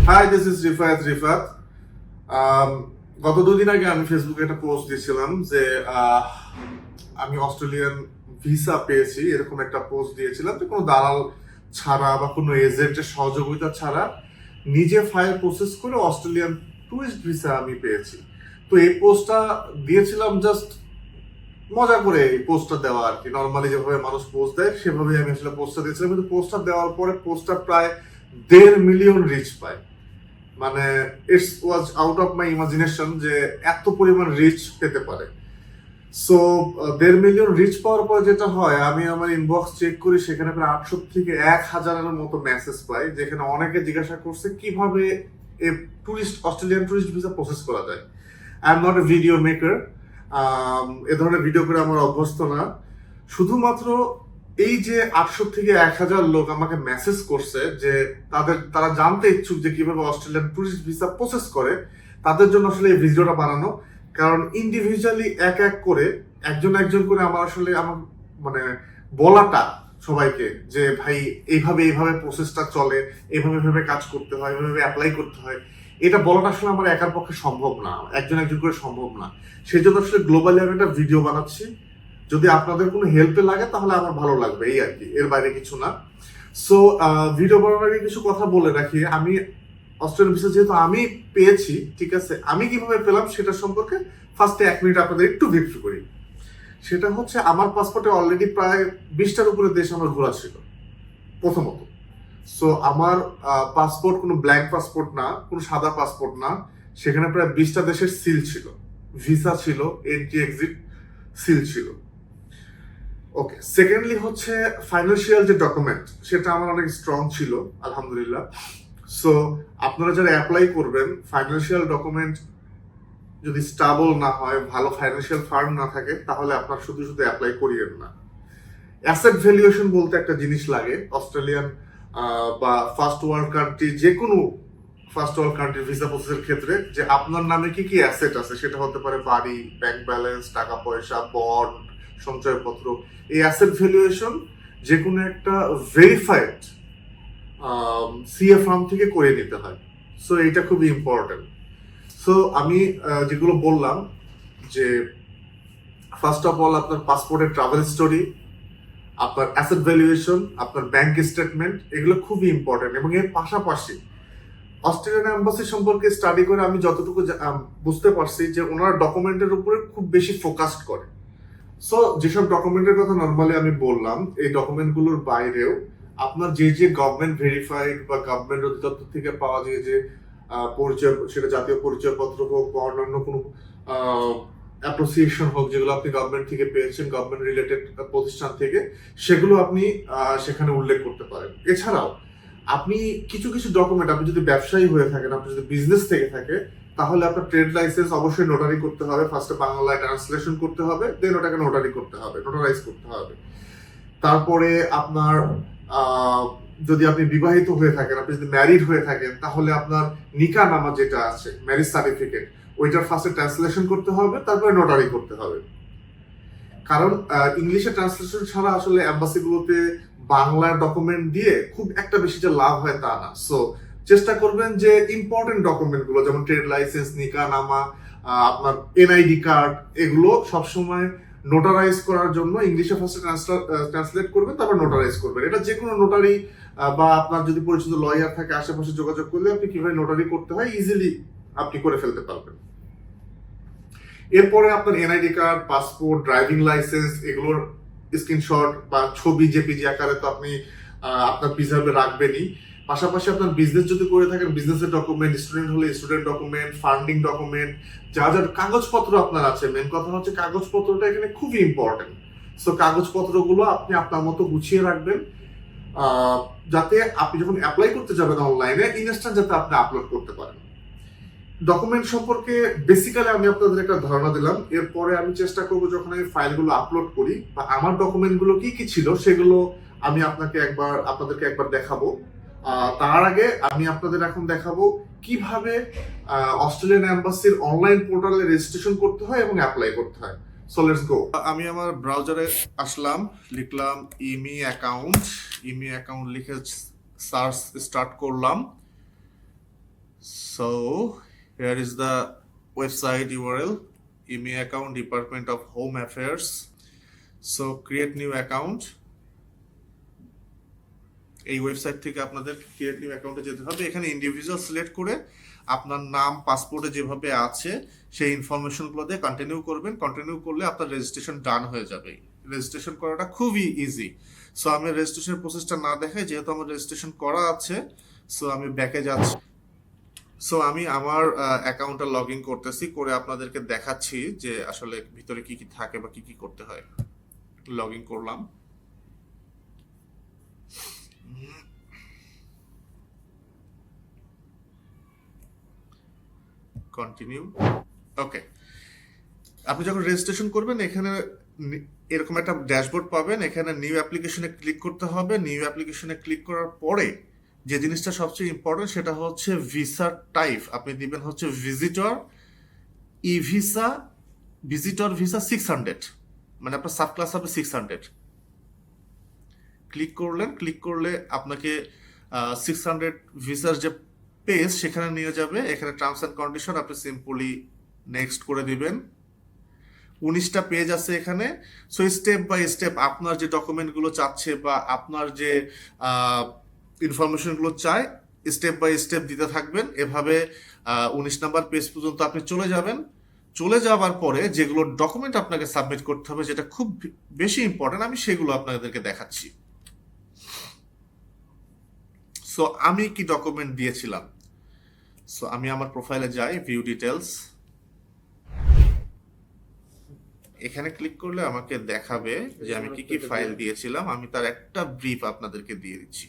High, this is Rifat. গত দুদিন আগে আমি ফেসবুকে একটা পোস্ট দিয়েছিলাম যে আমি অস্ট্রেলিয়ান ভিসা পেয়েছি, এরকম একটা পোস্ট দিয়েছিলাম যে কোনো দালাল ছাড়া বা কোনো এজেন্টের সহযোগিতা ছাড়া নিজে ফাইল প্রসেস করে অস্ট্রেলিয়ান টুরিস্ট ভিসা আমি পেয়েছি। তো এই পোস্টটা দিয়েছিলাম জাস্ট মজা করে, এই পোস্টটা দেওয়া আর কি। নর্মালি যেভাবে মানুষ পোস্ট দেয় সেভাবেই আমি আসলে পোস্টটা দিয়েছিলাম, কিন্তু পোস্টটা দেওয়ার পরে পোস্টটা প্রায় 1.5 মিলিয়ন রিচ পায়। মানে it's was out of my imagination যে এত পরিমাণ রিচ পেতে পারে। সো 1.5 মিলিয়ন রিচ পাওয়ার পর যেটা হয়, আমি আমার ইনবক্স চেক করি, সেখানে প্রায় 800 থেকে 1000-এর মতো মেসেজ পাই, যেখানে অনেকে জিজ্ঞাসা করছে কিভাবে অস্ট্রেলিয়ান টুরিস্ট ভিসা প্রসেস করা যায়। I am not a video maker, এ ধরনের ভিডিও করে আমার অভ্যস্ত না। শুধুমাত্র এই যে 800 থেকে 1000 লোক আমাকে মেসেজ করছে যে তারা জানতে ইচ্ছুক যে কিভাবে অস্ট্রেলিয়ান টুরিস্ট ভিসা প্রসেস করে, তাদের জন্য আসলে এই ভিডিওটা বানানো। কারণ ইন্ডিভিজুয়ালি এক এক করে একজন করে আমার মানে বলাটা সবাইকে যে ভাই এইভাবে প্রসেসটা চলে, এইভাবে কাজ করতে হয়, এইভাবে অ্যাপ্লাই করতে হয়, এটা বলাটা আসলে আমার একার পক্ষে সম্ভব না, একজন করে সম্ভব না। সেই জন্য আসলে গ্লোবালি আমি একটা ভিডিও বানাচ্ছি। যদি আপনাদের কোনো হেল্পে লাগে তাহলে আমার ভালো লাগবে, এই আর কি, এর বাইরে কিছু না। সো ভিডিও বানানোর আগে কিছু কথা বলে রাখি। আমি অস্ট্রেলিয়ান ভিসা যেহেতু আমি পেয়েছি, ঠিক আছে, আমি কিভাবে পেলাম সেটা সম্পর্কে ফার্স্টে 1 মিনিট আপনাদের একটু ব্রিফ করি। সেটা হচ্ছে, আমার পাসপোর্টে অলরেডি প্রায় 20টার উপরে দেশ আমার ঘোরা ছিল প্রথমত। সো আমার পাসপোর্ট কোনো ব্ল্যাঙ্ক পাসপোর্ট না, কোনো সাদা পাসপোর্ট না, সেখানে প্রায় 20টা দেশের সিল ছিল, ভিসা ছিল, এন্ট্রি এক্সিট সিল ছিল। ওকে, সেকেন্ডলি হচ্ছে ফাইন্যান্সিয়াল যে ডকুমেন্ট, সেটা আমার অনেক স্ট্রং ছিল আলহামদুলিল্লাহ। সো আপনারা যারা অ্যাপ্লাই করবেন, ফাইন্যান্সিয়াল ডকুমেন্ট যদি স্টেবল না হয়, ভালো ফাইন্যান্সিয়াল ফার্ম না থাকে, তাহলে আপনার শুধু অ্যাপ্লাই করিয়েন না। অ্যাসেট ভ্যালুয়েশন বলতে একটা জিনিস লাগে অস্ট্রেলিয়ান বা ফার্স্ট ওয়ার্ল্ড কান্ট্রি, যে কোনো ফার্স্ট ওয়ার্ল্ড কান্ট্রির ভিসা প্রসেসের ক্ষেত্রে, যে আপনার নামে কি কি অ্যাসেট আছে। সেটা হতে পারে বাড়ি, ব্যাংক ব্যালেন্স, টাকা পয়সা, বন্ড, সঞ্চয়পত্র। এই অ্যাসেট ভ্যালুয়েশন যে কোনো একটা ভেরিফাইড সিএ ফার্ম থেকে করে নিতে হয়। সো এটা খুবই ইম্পর্টেন্ট। সো আমি যেগুলো বললাম, যে ফার্স্ট অফ অল আপনার পাসপোর্টের ট্রাভেল স্টোরি, আপনার অ্যাসেট ভ্যালুয়েশন, আপনার ব্যাংক স্টেটমেন্ট, এগুলো খুবই ইম্পর্টেন্ট। এবং এর পাশাপাশি অস্ট্রেলিয়ান এম্বাসি সম্পর্কে স্টাডি করে আমি যতটুকু বুঝতে পারছি যে ওনারা ডকুমেন্টের উপরে খুব বেশি ফোকাসড করে। সো যেসব ডকুমেন্টের কথা নর্মালি আমি বললাম, এই ডকুমেন্টগুলোর বাইরেও আপনার যে গভর্নমেন্ট ভেরিফাইড বা গভর্নমেন্ট অধিদপ্তর থেকে পাওয়া যায় যে পরিচয়, সেটা জাতীয় পরিচয়পত্র হোক বা অন্যান্য কোনো অ্যাপ্রোসিয়েশন হোক, যেগুলো আপনি গভর্নমেন্ট থেকে পেয়েছেন, গভর্নমেন্ট রিলেটেড প্রতিষ্ঠান থেকে, সেগুলো আপনি সেখানে উল্লেখ করতে পারেন। এছাড়াও আপনি কিছু ডকুমেন্ট, আপনি যদি ব্যবসায়ী হয়ে থাকেন, আপনি যদি বিজনেস থেকে থাকে, তাহলে আপনার ট্রেড লাইসেন্স অবশ্যই নোটারি করতে হবে। ফার্স্টে বাংলায় ট্রান্সলেশন করতে হবে, দেন ওটাকে নোটারি করতে হবে, নোটারাইজ করতে হবে। তারপরে আপনার যদি আপনি বিবাহিত হয়ে থাকেন, আপনি যদি ম্যারিড হয়ে থাকেন, তাহলে আপনার নিকা নামা যেটা আছে, ম্যারেজ সার্টিফিকেট, ওইটার ফার্স্টে ট্রান্সলেশন করতে হবে, তারপরে নোটারি করতে হবে। কারণ ইংলিশে ট্রান্সলেশন ছাড়া আসলে অ্যাম্বাসিগুলোতে বাংলার ডকুমেন্ট দিয়ে খুব একটা বেশি যে লাভ হয় তা না। সো চেষ্টা করবেন যে ইম্পর্টেন্ট ডকুমেন্টগুলো, যেমন ট্রেড লাইসেন্স, নিকা নামা, আপনার এনআইডি কার্ড, এগুলো সবসময় নোটারাইজ করার জন্য ইংলিশে ফার্স্টে ট্রান্সলেট করবেন, তারপর নোটারাইজ করবেন। এটা যে কোনো নোটারি বা আপনার যদি পরিচিত লয়ার থাকে আশেপাশে যোগাযোগ করলে আপনি কিভাবে নোটারি করতে হয় ইজিলি আপনি করে ফেলতে পারবেন। এরপরে আপনার NID card, passport, driving licence, এগুলোর স্ক্রিনশট বা ছবি জেপিজি আকারে তো আপনি আপনার প্রিজার্ভে রাখবেনই। পাশাপাশি আপনার বিজনেস যদি করে থাকেন, বিজনেসের ডকুমেন্ট, স্টুডেন্ট হলে স্টুডেন্ট ডকুমেন্ট, ফান্ডিং ডকুমেন্ট, যা কাগজপত্র আপনার আছে, মেন কথা হচ্ছে কাগজপত্রটা এখানে খুবই ইম্পর্টেন্ট। সো কাগজপত্রগুলো আপনি আপনার মতো গুছিয়ে রাখবেন, যাতে আপনি যখন অ্যাপ্লাই করতে যাবেন অনলাইনে, ইনস্ট্যান্ট যাতে আপনি আপলোড করতে পারেন। ডকুমেন্ট সম্পর্কে বেসিক্যালি আমি আপনাদের একটা ধারণা দিলাম। এরপরে আমি চেষ্টা করব যখন আমি ফাইলগুলো আপলোড করি বা আমার ডকুমেন্টগুলো কি কি ছিল সেগুলো আমি আপনাদেরকে একবার দেখাবো। তার আগে আমি আপনাদের এখন দেখাবো কিভাবে অস্ট্রেলিয়ান এম্বাসির অনলাইন পোর্টালে রেজিস্ট্রেশন করতে হয় এবং অ্যাপ্লাই করতে হয়। So let's go. আমি আমার ব্রাউজারে আসলাম, লিখলাম ইমি অ্যাকাউন্ট লিখে সার্চ স্টার্ট করলাম। So here is the website URL, email account, Department of Home Affairs. So create new account. এই ওয়েবসাইট থেকে আপনাদের ক্রিয়েট নিউ অ্যাকাউন্টে যেতে হবে। এখানে ইন্ডিভিজুয়াল সিলেক্ট করে আপনার নাম পাসপোর্টে যেভাবে আছে সেই ইনফরমেশনগুলো দিয়ে কন্টিনিউ করবেন। কন্টিনিউ করলে আপনার রেজিস্ট্রেশন ডান হয়ে যাবে। রেজিস্ট্রেশন করাটা খুবই ইজি। সো আমি রেজিস্ট্রেশন প্রসেসটা না দেখাই, যেহেতু আমার রেজিস্ট্রেশন করা আছে, সো আমি ব্যাকে যাচ্ছি। সো আমি আমার অ্যাকাউন্টটা লগ ইন করতেছি, করে আপনাদেরকে দেখাচ্ছি যে আসলে ভিতরে কি কি থাকে বা কি কি করতে হয়। লগ ইন করলাম। কন্টিনিউ। ওকে, আপনি যখন রেজিস্ট্রেশন করবেন এখানে এরকম একটা ড্যাশবোর্ড পাবেন। এখানে নিউ অ্যাপ্লিকেশনে ক্লিক করতে হবে। নিউ অ্যাপ্লিকেশনে ক্লিক করার পরে যে জিনিসটা সবচেয়ে ইম্পর্টেন্ট সেটা হচ্ছে ভিসার টাইপ। আপনি দিবেন হচ্ছে ভিজিটর ই ভিসা, ভিজিটর ভিসা 600, মানে আপনার সাব ক্লাস হবে 600। ক্লিক করলেন, ক্লিক করলে আপনাকে 600 ভিসার যে পেজ সেখানে নিয়ে যাবে। এখানে টার্মস অ্যান্ড কন্ডিশন আপনি সিম্পলি নেক্সট করে দিবেন। 19টা পেজ আছে এখানে। সো স্টেপ বাই স্টেপ আপনার যে ডকুমেন্টগুলো চাচ্ছে বা আপনার যে ইনফরমেশনগুলো চায় স্টেপ বাই স্টেপ দিতে থাকবেন। এভাবে 19 নাম্বার পেজ পর্যন্ত আপনি চলে যাবেন। চলে যাওয়ার পরে যেগুলো ডকুমেন্ট আপনাকে সাবমিট করতে হবে, যেটা খুব বেশি ইম্পর্টেন্ট, আমি সেগুলো আপনাদেরকে দেখাচ্ছি। সো আমি কি ডকুমেন্ট দিয়েছিলাম, সো আমি আমার প্রোফাইলে যাই, ভিউ ডিটেলস। এখানে ক্লিক করলে আমাকে দেখাবে যে আমি কি কি ফাইল দিয়েছিলাম। আমি তার একটা ব্রিফ আপনাদেরকে দিয়ে দিচ্ছি।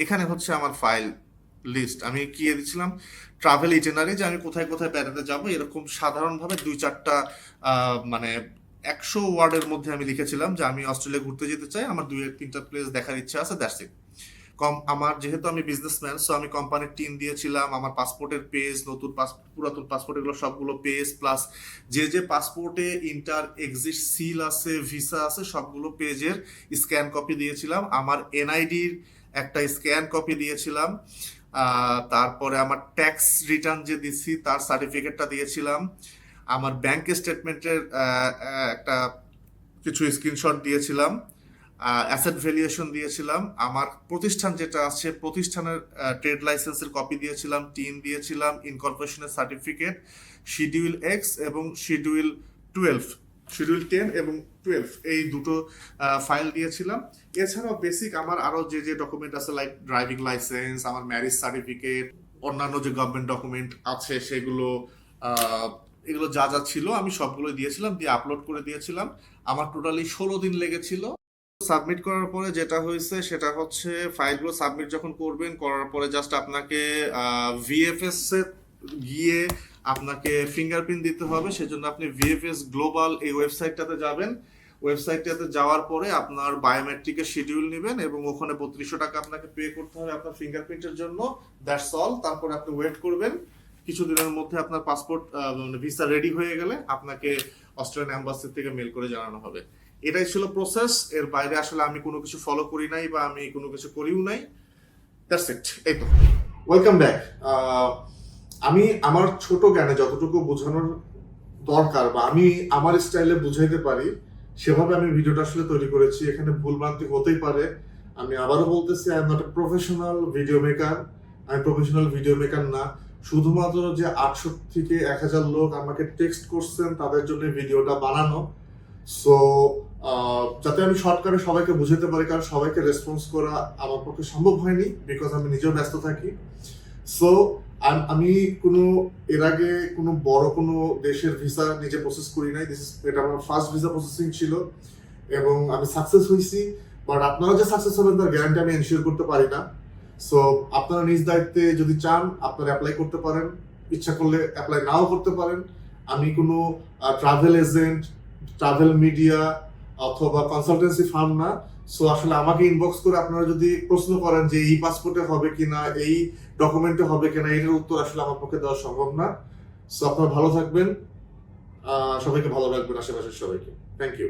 এখানে হচ্ছে আমার ফাইল লিস্ট। আমি কি দিয়েছিলাম, ট্রাভেল ইটিনারি, যে আমি কোথায় কোথায় বেড়াতে যাব, এরকম সাধারণভাবে 2-4টা মানে 100 ওয়ার্ডের মধ্যে আমি লিখেছিলাম যে আমি অস্ট্রেলিয়া ঘুরতে যেতে চাই, আমার 2-3টা প্লেস দেখার ইচ্ছা আছে, দ্যাটস ইট। আমার যেহেতু আমি বিজনেসম্যান, সো আমি কোম্পানির টিম দিয়েছিলাম, আমার পাসপোর্টের পেজ, নতুন পাসপোর্ট, পুরাতন পাসপোর্ট, এগুলো সবগুলো পেজ, প্লাস যে যে পাসপোর্টে ইন্টার এক্সিট সিল আছে, ভিসা আছে, সবগুলো পেজের স্ক্যান কপি দিয়েছিলাম। আমার এনআইডির একটা স্ক্যান কপি দিয়েছিলাম। তারপরে আমার ট্যাক্স রিটার্ন যে দিচ্ছি তার সার্টিফিকেটটা দিয়েছিলাম। আমার ব্যাংক স্টেটমেন্টের একটা কিছু স্ক্রিনশট দিয়েছিলাম। অ্যাসেট ভ্যালুয়েশন দিয়েছিলাম। আমার প্রতিষ্ঠান যেটা আছে প্রতিষ্ঠানের ট্রেড লাইসেন্সের কপি দিয়েছিলাম, টিন দিয়েছিলাম, ইনকর্পোরেশনের সার্টিফিকেট, শিডিউল এক্স এবং শিডিউল 10 এবং 12, এই দুটো ফাইল দিয়েছিলাম। এছাড়াও বেসিক আমার আরো যে যে ডকুমেন্ট আছে, লাইক ড্রাইভিং লাইসেন্স, আমার ম্যারেজ সার্টিফিকেট, অন্যান্য যে গভর্নমেন্ট ডকুমেন্ট আছে সেগুলো, এগুলো যা যা ছিল আমি সবগুলো দিয়েছিলাম, দিয়ে আপলোড করে দিয়েছিলাম। আমার টোটালি 16 দিন লেগেছিল। সাবমিট করার পরে যেটা হয়েছে সেটা হচ্ছে ফাইলগুলো সাবমিট যখন করবেন, করার পরে জাস্ট আপনাকে ভিএফএস এ গিয়ে আপনাকে ফিঙ্গারপ্রিন্ট দিতে হবে। সেজন্য আপনি ভিএফএস গ্লোবাল এই ওয়েবসাইটটাতে যাবেন। ওয়েবসাইটটাতে যাওয়ার পরে আপনার বায়োমেট্রিকের শিডিউল নেবেন এবং ওখানে 3200 টাকা আপনাকে পে করতে হবে আপনার ফিঙ্গারপ্রিন্টের জন্য, দ্যাটস অল। তারপরে আপনি ওয়েট করবেন। কিছুদিনের মধ্যে আপনার পাসপোর্ট ভিসা রেডি হয়ে গেলে আপনাকে অস্ট্রেলিয়ান এম্বাসি থেকে মেল করে জানানো হবে। এটাই ছিল প্রসেস। এর বাইরে আসলে আমি কোনো কিছু ফলো করি নাই বা আমি কোনো কিছু করিও নাই। That's it. এই তো। Welcome back. আমি আমার ছোট জ্ঞানে যতটুকু বোঝানোর দরকার বা আমি আমার স্টাইলে বুঝাইতে পারি সেভাবে আমি ভিডিওটা আসলে তৈরি করেছি। এখানে ভুলভ্রান্তি হতেই পারে। আমি আবারও বলতেছি, I am not a professional video maker. আমি প্রফেশনাল ভিডিও মেকার না। শুধুমাত্র যে 800 থেকে 1000 লোক আমাকে টেক্সট করছেন তাদের জন্য ভিডিওটা বানানো। সো যাতে আমি শর্টকাটে সবাইকে বুঝাতে পারি, কারণ সবাইকে রেসপন্স করা আমার পক্ষে সম্ভব হয়নি, বিকজ আমি নিজেও ব্যস্ত থাকি। সো আমি কোনো এর আগে কোনো বড় কোনো দেশের ভিসা নিজে প্রসেস করি নাই। এটা আমার ফার্স্ট ভিসা প্রসেসিং ছিল এবং আমি সাকসেস হয়েছি। বাট আপনারা যে সাকসেস হবেন তার গ্যারান্টি আমি এনশিওর করতে পারি না। সো আপনারা নিজ দায়িত্বে যদি চান আপনারা অ্যাপ্লাই করতে পারেন, ইচ্ছা করলে অ্যাপ্লাই নাও করতে পারেন। আমি কোনো ট্রাভেল এজেন্ট, ট্রাভেল মিডিয়া অথবা কনসালটেন্সি ফার্ম না। সো আসলে আমাকে ইনবক্স করে আপনারা যদি প্রশ্ন করেন যে এই পাসপোর্টে হবে কিনা, এই ডকুমেন্টে হবে কিনা, এটার উত্তর আসলে আমার পক্ষে দেওয়া সম্ভব না। সো আপনারা ভালো থাকবেন, সবাইকে ভালো রাখবেন, আশেপাশের সবাইকে। Thank you.